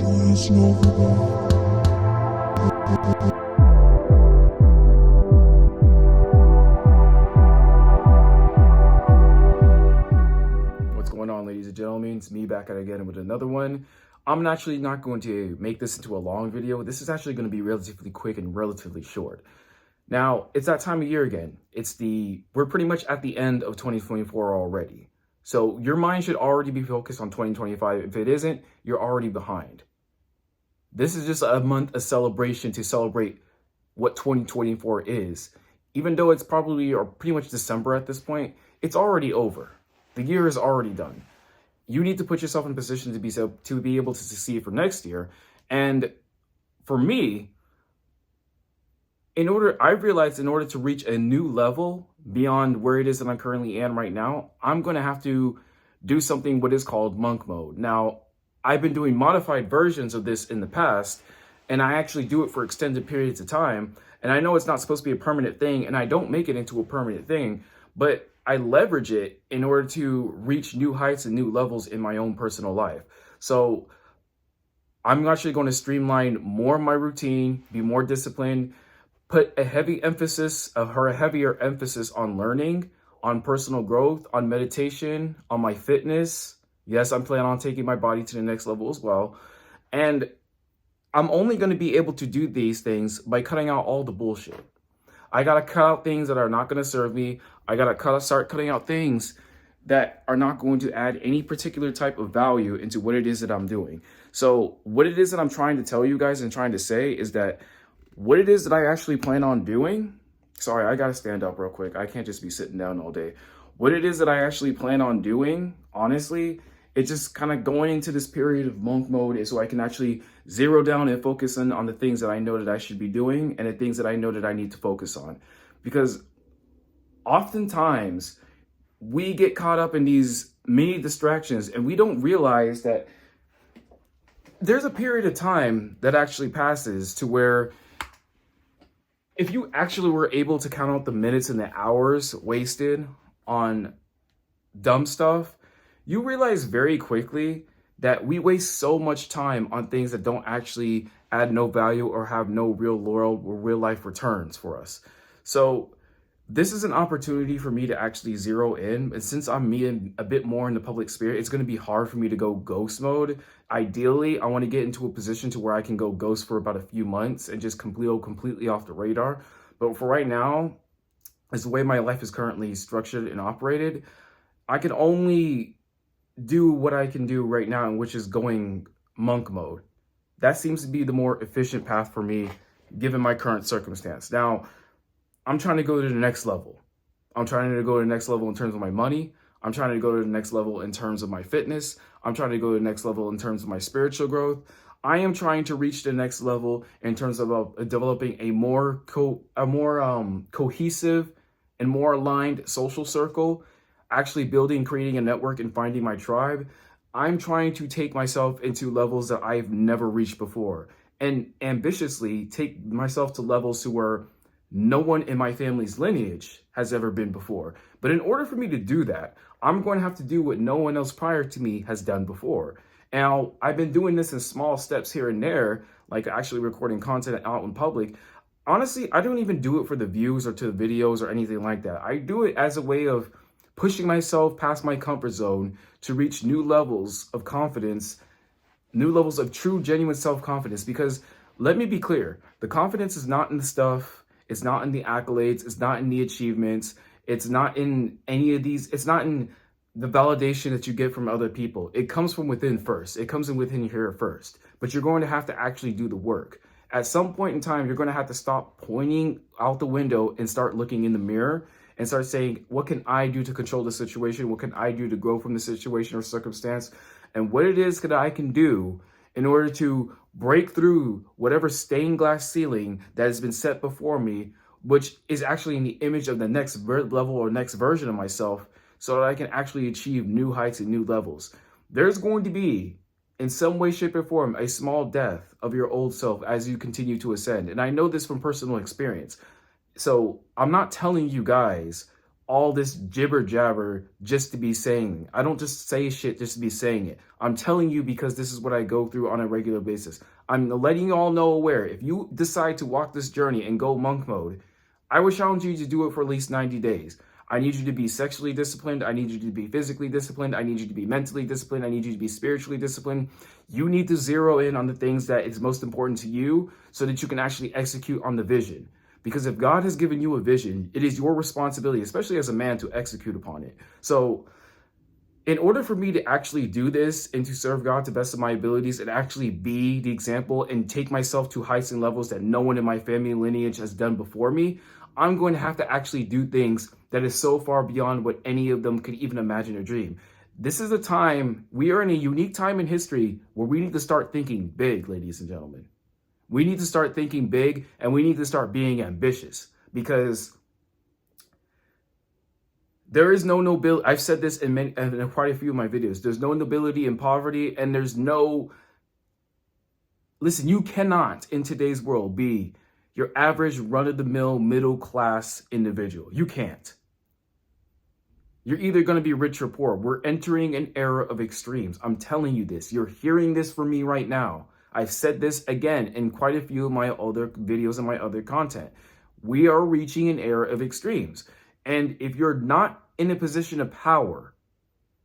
What's going on, ladies and gentlemen? It's me back at again with another one. I'm actually not going to make this into a long video. This is actually going to be relatively quick and relatively short. Now, it's that time of year again. We're pretty much at the end of 2024 already. So your mind should already be focused on 2025. If it isn't, you're already behind. This is just a month of celebration to celebrate what 2024 is. Even though it's probably or pretty much December at this point, it's already over. The year is already done. You need to put yourself in a position to be able to succeed for next year. And for me, I've realized in order to reach a new level beyond where it is that I'm currently in right now, I'm going to have to do something what is called monk mode. Now, I've been doing modified versions of this in the past, and I actually do it for extended periods of time. And I know it's not supposed to be a permanent thing, and I don't make it into a permanent thing, but I leverage it in order to reach new heights and new levels in my own personal life. So I'm actually going to streamline more of my routine, be more disciplined, put a heavier emphasis on learning, on personal growth, on meditation, on my fitness. Yes, I'm planning on taking my body to the next level as well. And I'm only going to be able to do these things by cutting out all the bullshit. I got to cut out things that are not going to serve me. I got to start cutting out things that are not going to add any particular type of value into what it is that I'm doing. So what it is that I'm trying to tell you guys and trying to say is that what it is that I actually plan on doing. Sorry, I got to stand up real quick. I can't just be sitting down all day. What it is that I actually plan on doing, honestly, it's just kind of going into this period of monk mode is so I can actually zero down and focus on the things that I know that I should be doing and the things that I know that I need to focus on. Because oftentimes we get caught up in these many distractions and we don't realize that there's a period of time that actually passes to where if you actually were able to count out the minutes and the hours wasted on dumb stuff, you realize very quickly that we waste so much time on things that don't actually add no value or have no real life returns for us. So this is an opportunity for me to actually zero in. And since I'm meeting a bit more in the public sphere, it's going to be hard for me to go ghost mode. Ideally, I want to get into a position to where I can go ghost for about a few months and just completely off the radar. But for right now, as the way my life is currently structured and operated, I can only do what I can do right now, which is going monk mode. That seems to be the more efficient path for me, given my current circumstance. Now, I'm trying to go to the next level. I'm trying to go to the next level in terms of my money. I'm trying to go to the next level in terms of my fitness. I'm trying to go to the next level in terms of my spiritual growth. I am trying to reach the next level in terms of developing a more cohesive and more aligned social circle, actually creating a network and finding my tribe. I'm trying to take myself into levels that I've never reached before and ambitiously take myself to levels to where no one in my family's lineage has ever been before. But in order for me to do that, I'm going to have to do what no one else prior to me has done before. Now, I've been doing this in small steps here and there, like actually recording content out in public. Honestly, I don't even do it for the views or to the videos or anything like that. I do it as a way of pushing myself past my comfort zone to reach new levels of confidence, new levels of true, genuine self-confidence. Because let me be clear, the confidence is not in the stuff, it's not in the accolades, it's not in the achievements, it's not in any of these, it's not in the validation that you get from other people. It comes from within first. It comes in within here first. But you're going to have to actually do the work. At some point in time, you're going to have to stop pointing out the window and start looking in the mirror and start saying, what can I do to control the situation? What can I do to grow from the situation or circumstance? And what it is that I can do in order to break through whatever stained glass ceiling that has been set before me, which is actually in the image of the next level or next version of myself, so that I can actually achieve new heights and new levels. There's going to be, in some way, shape, or form, a small death of your old self as you continue to ascend. And I know this from personal experience. So I'm not telling you guys all this jibber jabber just to be saying. I don't just say shit just to be saying it. I'm telling you because this is what I go through on a regular basis. I'm letting you all know aware. If you decide to walk this journey and go monk mode, I would challenge you to do it for at least 90 days. I need you to be sexually disciplined. I need you to be physically disciplined. I need you to be mentally disciplined. I need you to be spiritually disciplined. You need to zero in on the things that is most important to you so that you can actually execute on the vision. Because if God has given you a vision, it is your responsibility, especially as a man, to execute upon it. So in order for me to actually do this and to serve God to the best of my abilities and actually be the example and take myself to heights and levels that no one in my family lineage has done before me, I'm going to have to actually do things that is so far beyond what any of them could even imagine or dream. This is a time, we are in a unique time in history where we need to start thinking big, ladies and gentlemen. We need to start thinking big, and we need to start being ambitious, because there is no nobility. I've said this in quite a few of my videos. There's no nobility in poverty, and there's no... Listen, you cannot, in today's world, be your average run-of-the-mill middle-class individual. You can't. You're either going to be rich or poor. We're entering an era of extremes. I'm telling you this. You're hearing this from me right now. I've said this again in quite a few of my other videos and my other content. We are reaching an era of extremes. And if you're not in a position of power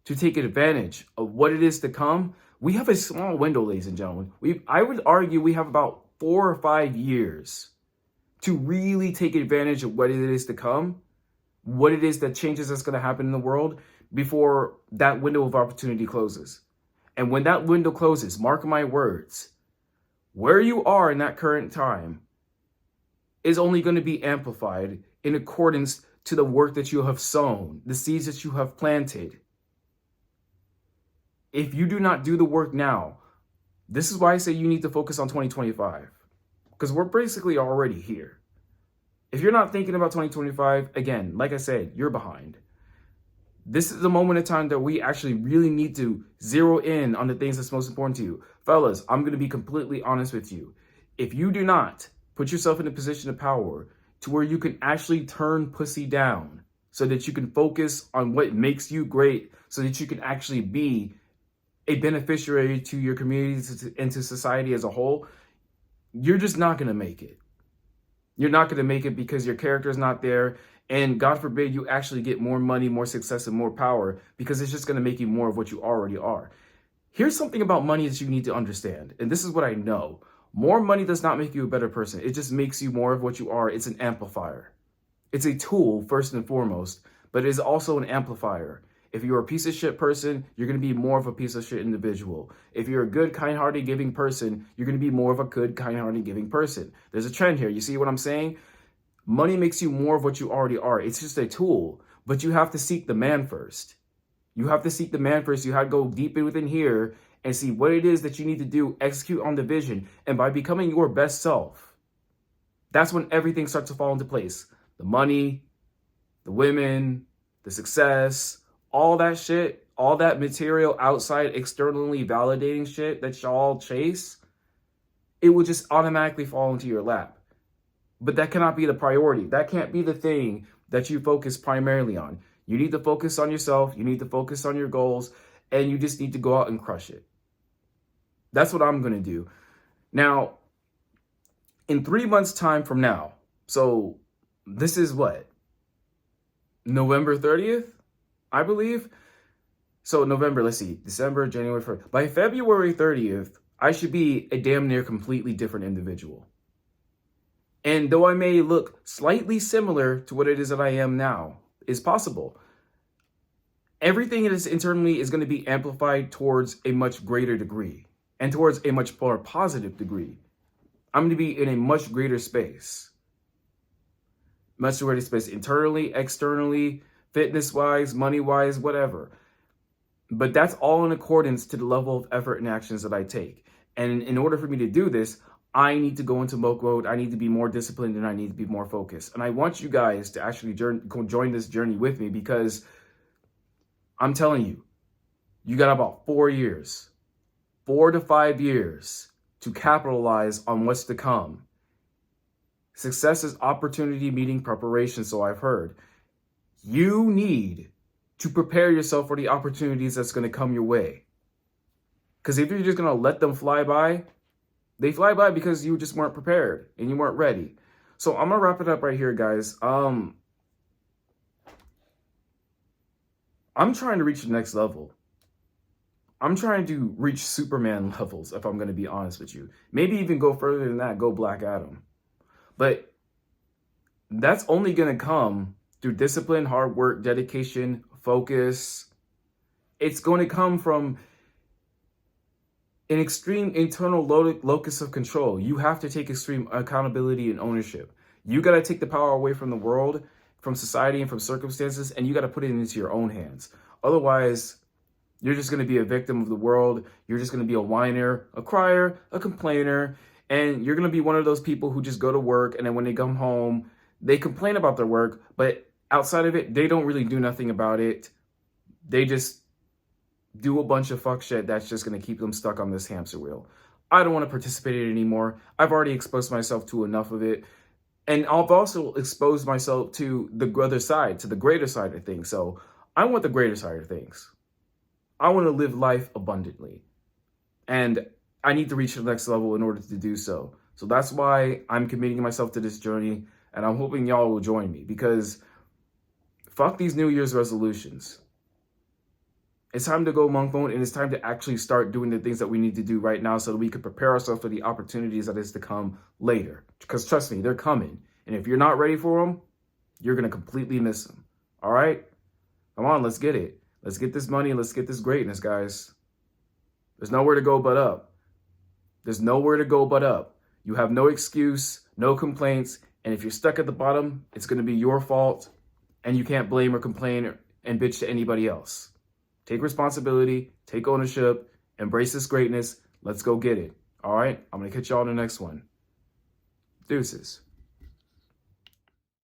to take advantage of what it is to come, we have a small window, ladies and gentlemen. I would argue we have about 4 or 5 years to really take advantage of what it is to come, what it is that changes that's going to happen in the world before that window of opportunity closes. And when that window closes, mark my words, where you are in that current time is only going to be amplified in accordance to the work that you have sown, the seeds that you have planted. If you do not do the work now, this is why I say you need to focus on 2025, because we're basically already here. If you're not thinking about 2025, again, like I said, you're behind. This is the moment in time that we actually really need to zero in on the things that's most important to you. Fellas, I'm going to be completely honest with you. If you do not put yourself in a position of power to where you can actually turn pussy down so that you can focus on what makes you great, so that you can actually be a beneficiary to your community and to society as a whole, you're just not going to make it. You're not going to make it because your character is not there. And God forbid you actually get more money, more success, and more power, because it's just going to make you more of what you already are. Here's something about money that you need to understand. And this is what I know. More money does not make you a better person. It just makes you more of what you are. It's an amplifier. It's a tool, first and foremost, but it is also an amplifier. If you're a piece of shit person, you're going to be more of a piece of shit individual. If you're a good, kind-hearted, giving person, you're going to be more of a good, kind-hearted, giving person. There's a trend here. You see what I'm saying? Money makes you more of what you already are. It's just a tool, but you have to seek the man first. You have to seek the man first. You have to go deep in within here and see what it is that you need to do, execute on the vision. And by becoming your best self, that's when everything starts to fall into place. The money, the women, the success, all that shit, all that material outside externally validating shit that y'all chase, it will just automatically fall into your lap. But that cannot be the priority. That can't be the thing that you focus primarily on. You need to focus on yourself. You need to focus on your goals. And you just need to go out and crush it. That's what I'm going to do. Now, in 3 months' time from now, so this is what? November 30th, I believe? So November, let's see, December, January 1st. By February 30th, I should be a damn near completely different individual. And though I may look slightly similar to what it is that I am now, is possible. Everything that is internally is going to be amplified towards a much greater degree and towards a much more positive degree. I'm going to be in a much greater space. Much greater space internally, externally, fitness-wise, money-wise, whatever. But that's all in accordance to the level of effort and actions that I take. And in order for me to do this, I need to go into monk mode. I need to be more disciplined and I need to be more focused. And I want you guys to actually join this journey with me, because I'm telling you, you got about 4 years, 4 to 5 years to capitalize on what's to come. Success is opportunity meeting preparation, so I've heard. You need to prepare yourself for the opportunities that's going to come your way. Because if you're just going to let them fly by, they fly by because you just weren't prepared and you weren't ready. So I'm going to wrap it up right here, guys. I'm trying to reach the next level. I'm trying to reach Superman levels, if I'm going to be honest with you. Maybe even go further than that, go Black Adam. But that's only going to come through discipline, hard work, dedication, focus. It's going to come from an extreme internal locus of control. You have to take extreme accountability and ownership. You got to take the power away from the world, from society, and from circumstances, and you got to put it into your own hands. Otherwise, you're just going to be a victim of the world. You're just going to be a whiner, a crier, a complainer, and you're going to be one of those people who just go to work, and then when they come home, they complain about their work, but outside of it, they don't really do nothing about it. They just do a bunch of fuck shit that's just going to keep them stuck on this hamster wheel. I don't want to participate in it anymore. I've already exposed myself to enough of it. And I've also exposed myself to the other side, to the greater side of things. So I want the greater side of things. I want to live life abundantly. And I need to reach the next level in order to do so. So that's why I'm committing myself to this journey. And I'm hoping y'all will join me, because fuck these New Year's resolutions. It's time to go monk mode, and it's time to actually start doing the things that we need to do right now so that we can prepare ourselves for the opportunities that is to come later. Because trust me, they're coming. And if you're not ready for them, you're going to completely miss them. All right? Come on, let's get it. Let's get this money and let's get this greatness, guys. There's nowhere to go but up. There's nowhere to go but up. You have no excuse, no complaints. And if you're stuck at the bottom, it's going to be your fault. And you can't blame or complain and bitch to anybody else. Take responsibility, take ownership, embrace this greatness. Let's go get it. All right? I'm going to catch y'all in the next one. Deuces.